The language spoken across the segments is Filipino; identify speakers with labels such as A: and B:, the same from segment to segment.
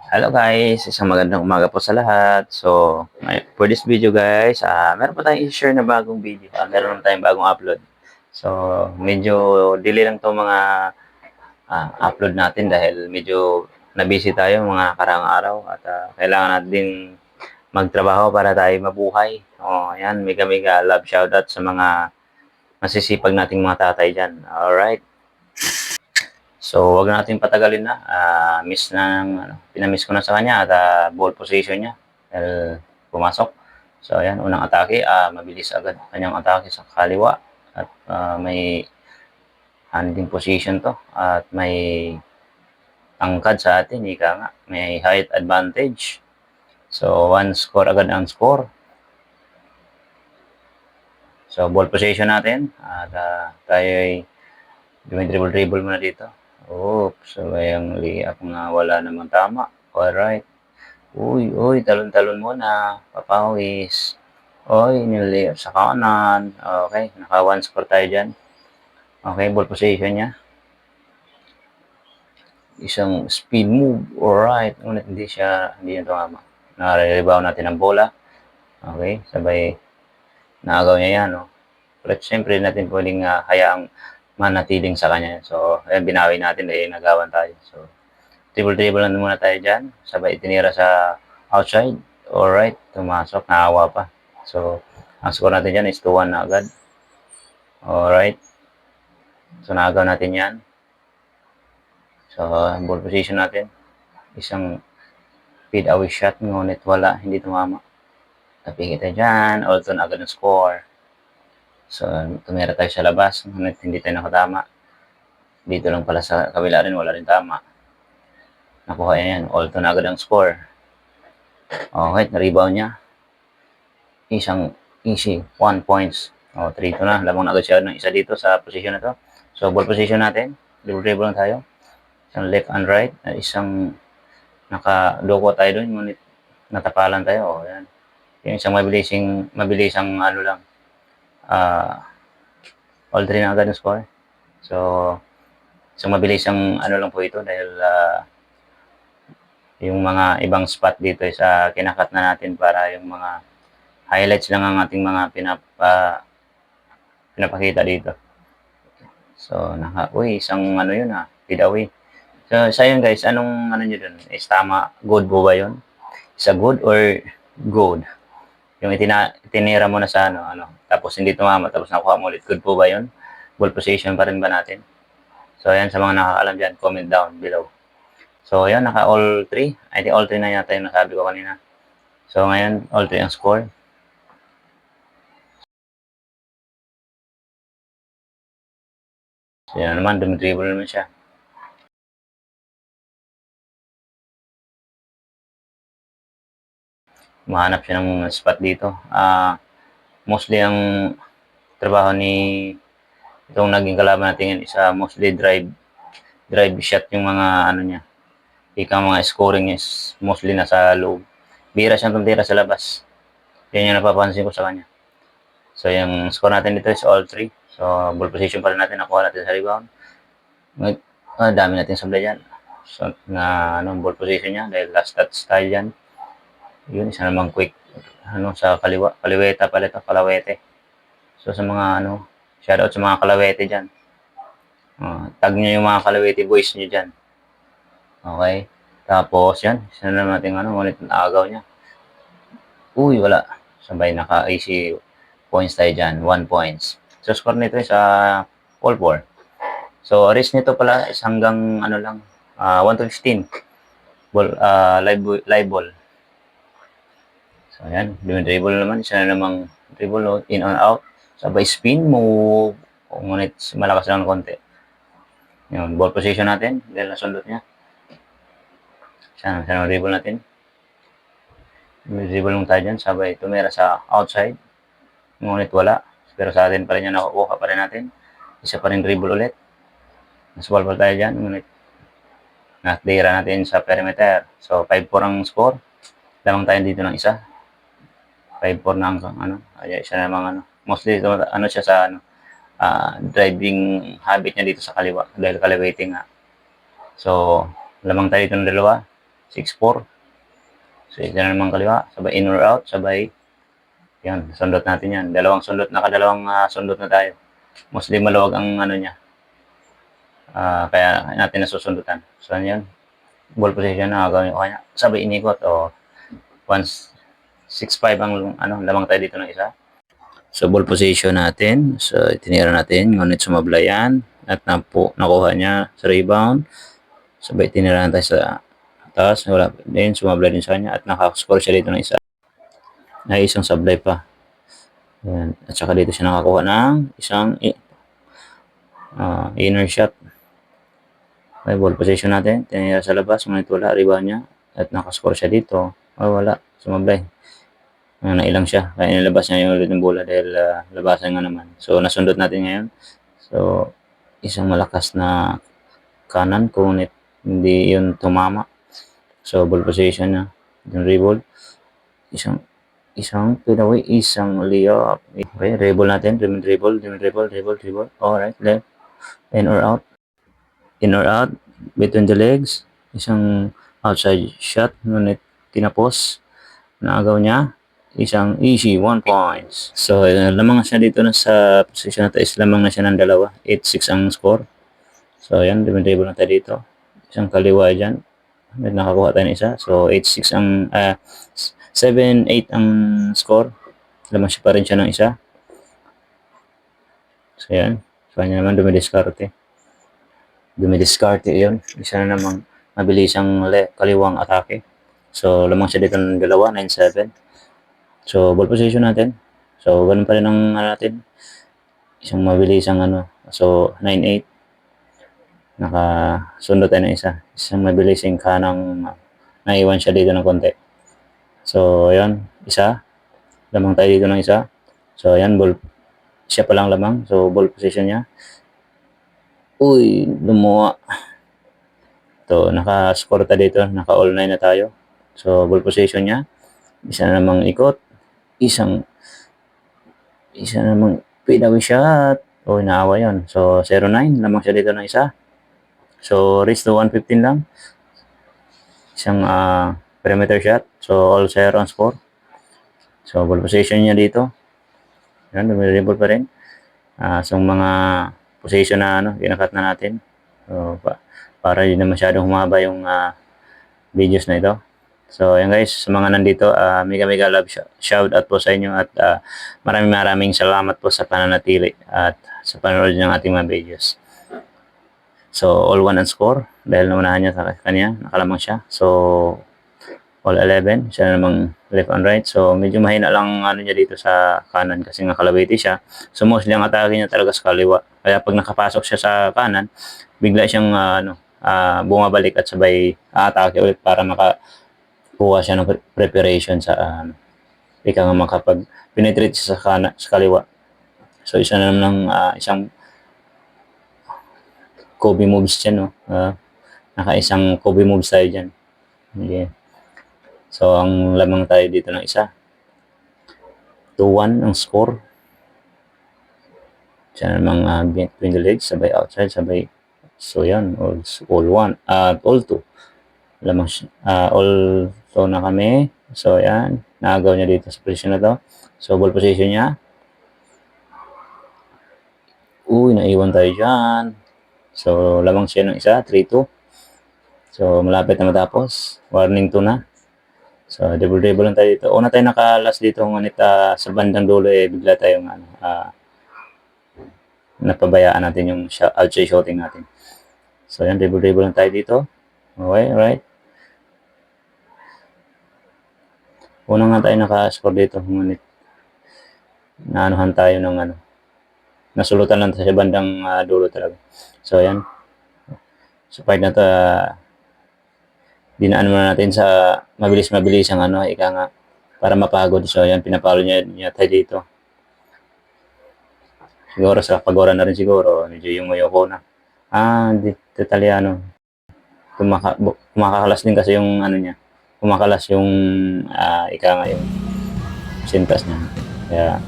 A: Hello guys, isang magandang umaga po sa lahat. So, for this video guys, meron pa tayong i-share na bagong video. Meron tayong bagong upload. So, medyo delay lang 'tong mga upload natin dahil medyo na-busy tayo mga karaang araw at kailangan natin magtrabaho para tayo mabuhay. Oh, ayan, mega mega love shoutout sa mga masisipag nating mga tatay diyan. Alright. So, wag na nating patagalin na. Miss na pinamiss ko na sa kanya at ball position niya. Dahil pumasok. So, ayan, unang atake, mabilis agad kanyang atake sa kaliwa. At may handling position to. At may tangkad sa atin, ika nga. May height advantage. So, one score agad ang score. So, ball position natin. At tayo ay dribble muna dito. Oops, so yung layup nga wala namang tama. Alright. Uy, talon-talon muna. Papawis. Uy, nilayup sa kanan. Okay, naka one score tayo dyan. Okay, ball position niya. Isang speed move. Alright, ngunit hindi niya tumama. Nare-rebound natin ang bola. Okay, sabay naagaw niya yan. No? But syempre natin pwedeng hayaang manatiling sa kanya. So, ayan, binawi natin dahil nagawan tayo. So, dribble lang muna tayo dyan. Sabay itinira sa outside. Alright, tumasok. Naawa pa. So, ang score natin dyan is 2-1 na agad. Alright. So, naagaw natin yan. So, ball position natin. Isang feed away shot. Ngunit wala. Hindi tumama. Tapi kita dyan. Alton agad ng score. So, tumira tayo sa labas. Ngunit hindi tayo nakatama. Dito lang pala sa kabila rin. Wala rin tama. Nakuha yan. Alton agad ang score. Okay, na-rebound niya. Isang easy 1 points. 3-2 na. Lamang na agad siya ng isa dito sa position na to. So, ball position natin. Dribble lang tayo. Isang left and right. Isang nakadoko tayo doon. Ngunit natapalan tayo. Yan. Yung isang mabilisang ano lang. All 3 na agad ng score. So, isang mabilisang ano lang po ito dahil yung mga ibang spot dito is kinakat na natin para yung mga highlights lang ang ating mga pinapakita dito. So, isang ano yun feed away. So, sa yun guys, anong ano nyo dun? Is tama, good po ba yun? Is a good or good? Yung itinira mo na sa tapos hindi tumama, tapos nakuha mo ulit, good po ba yun? Ball position pa rin ba natin? So, ayan, sa mga nakakaalam dyan, comment down below. So, ayan, naka all 3. I think all 3 na yata yung nasabi ko kanina. So, ngayon, all 3 ang score. So, yan naman, dumidribble naman siya. Mahanap siya ng spot dito. Mostly ang trabaho ni itong naging kalaban natin isa mostly drive shot yung mga ano niya. Mga scoring is mostly nasa loob. Bira siyang tumira sa labas. Yan yung napapansin ko sa kanya. So yung score natin dito is all 3. So ball position pa rin natin, nakuha natin sa rebound. Dami natin sablay dyan. So ball position niya dahil last touch tayo dyan. Yun, isa namang quick sa kaliweta pala ito, kalawete. So sa mga shoutout sa mga kalawete dyan. Tag nyo yung mga kalawete boys nyo dyan. Okay. Tapos yan, isa na natin ngunit naagaw niya. Uy, wala. Sabay naka-AC points tayo dyan, 1 points. So score nito is all 4. So risk nito pala is hanggang 1 to 15. Live ball. So, ayan. Dribble naman. Isa na namang dribble in and out. Sabay spin move. Ngunit malakas lang ng konti. Yun. Ball position natin. Dahil nasundot niya. Isa na dribble natin. Dribble lang tayo dyan. Sabay tumira sa outside. Ngunit wala. Pero sa atin pa rin yan nakukuha pa rin natin. Isa pa rin dribble ulit. Nasball pa tayo dyan. Ngunit nakatira natin sa perimeter. So 5-4 ang score. Lamang tayo dito ng isa. 5-4 na ang isa namang mostly siya sa driving habit niya dito sa kaliwa dahil kaliwating nga. So, lamang tayo dito ng dalawa. 6-4. So, ito na naman kaliwa. Sabay in or out. Sabay, yan, sundot natin yan. Dalawang sundot, nakadalawang sundot na tayo. Mostly maluwag ang ano niya. Kaya natin nasusundutan. So, yan. Ball position na gagawin ko kanya. Sabay inikot o once 6-5 ang lamang tayo dito ng isa. So, ball position natin. So, tinira natin. Ngunit sumablay yan. At nakuha niya sa rebound. Sabay tinira tayo sa taas. Wala din. Sumablay din sa kanya. At nakascore siya dito ng isa. Na isang sablay pa. Yan. At saka dito siya nakakuha ng isang inner shot. Okay, ball position natin. Tinira sa labas. Ngunit wala. Rebound niya. At nakascore siya dito. Wala. Sumablay. Nailang siya. Kaya nilabas niya yung ulit ng bola dahil labasan nga naman. So, nasundot natin ngayon. So, isang malakas na kanan kung hindi yun tumama. So, ball position na. Yung reball. Isang pinaway. Isang layup. Okay, reball natin. Dribble. Alright, left. In or out. In or out. Between the legs. Isang outside shot. Ngunit tinapos. Naagaw niya. Isang easy 1 points. So, lamang na siya dito na sa position na tayo. Lamang na siya ng dalawa. 8-6 ang score. So, ayan. Dribble na tayo dito. Isang kaliwa dyan. Nakakuha tayo ng isa. So, 8-6 ang 7-8 ang score. Lamang siya pa rin siya ng isa. So, ayan. So, kanya naman dumidiskarte yun. Isa na namang mabilisang kaliwang atake. So, lamang siya dito ng dalawa. 9-7. So, ball position natin. So, ganun pa rin ang natin. Isang mabilisang So, 9-8. Nakasundo tayo ng isa. Isang mabilisang kanang naiwan siya dito ng konti. So, ayan. Isa. Lamang tayo dito ng isa. So, ayan. Siya pa lang lamang. So, ball position niya. Uy, lumuwa. So, nakascore tayo dito. Naka-all 9 na tayo. So, ball position niya. Isa namang ikot. Isa namang pinaway shot. O, naawa yun. So, 0-9. Lamang siya dito ng isa. So, reach to 115 lang. Isang perimeter shot. So, all 0 on score. So, ball position niya dito. Yan, dumidribble pa rin. So, mga position na ginakat na natin. So, para hindi na masyadong humaba yung videos na ito. So, ayan guys, sa mga nandito, mega love shout out po sa inyo at maraming salamat po sa pananatili at sa panonood ng ating mga videos. So, all 1 ang score dahil naunahan niya sa kanya, nakalamang siya. So, all 11, siya namang left and right. So, medyo mahina lang niya dito sa kanan kasi nga kalawiti siya. So, mostly ang atake niya talaga sa kaliwa. Kaya pag nakapasok siya sa kanan, bigla siyang bumabalik at sabay atake ulit para kuha siya ng preparation sa ika nga makapag-penetrate siya sa kaliwa. So, isa na naman isang Kobe moves dyan, naka-isang Kobe moves tayo dyan. Okay. So, ang lamang tayo dito ng isa. 2-1 ang score. Siya namang between the legs, sabay outside, sabay. So, yan, all 1, all 2. Lamang all so na kami. So, ayan. Naagaw niya dito sa position na to. So, ball position niya. Uy, naiwan tayo dyan. So, lamang siya ng isa. 3-2. So, malapit na matapos. Warning 2 na. So, dribble lang tayo dito. Una tayo nakalas dito. Ngunit sa bandang dulo, bigla tayong napabayaan natin yung outside shooting natin. So, ayan. Dribble lang tayo dito. Okay, right. Una nga tayo naka-score dito, ngunit naanuhan tayo ng nasulutan lang sa bandang dulo talaga. So, ayan. So, part na to, dinaan muna natin sa mabilis ang ika nga, para mapagod. So, ayan, pinapalo niya tayo dito. Siguro sa pagora na rin siguro, medyo yung ko na. Dito Italiano. Kumakalas din kasi yung niya. Kumakalas yung ika nga yung sintas niya. Kaya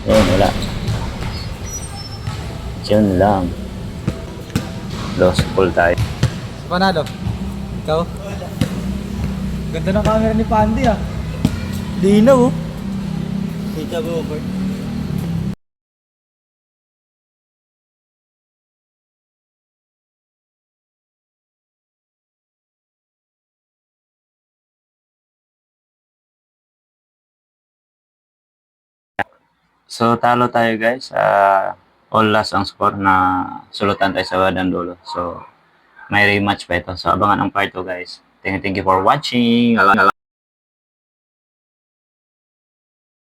A: yun, wala. Yun lang. Lost full tayo.
B: Panalo? Ikaw? Ganda ng camera ni Pandy ah. Linaw oh. Kita mo, Bert.
A: So, talo tayo guys. All last ang score na sulutan tayo sa bandang dulo. So, may rematch pa ito. So, abangan ang part 2 guys. Thank you for watching.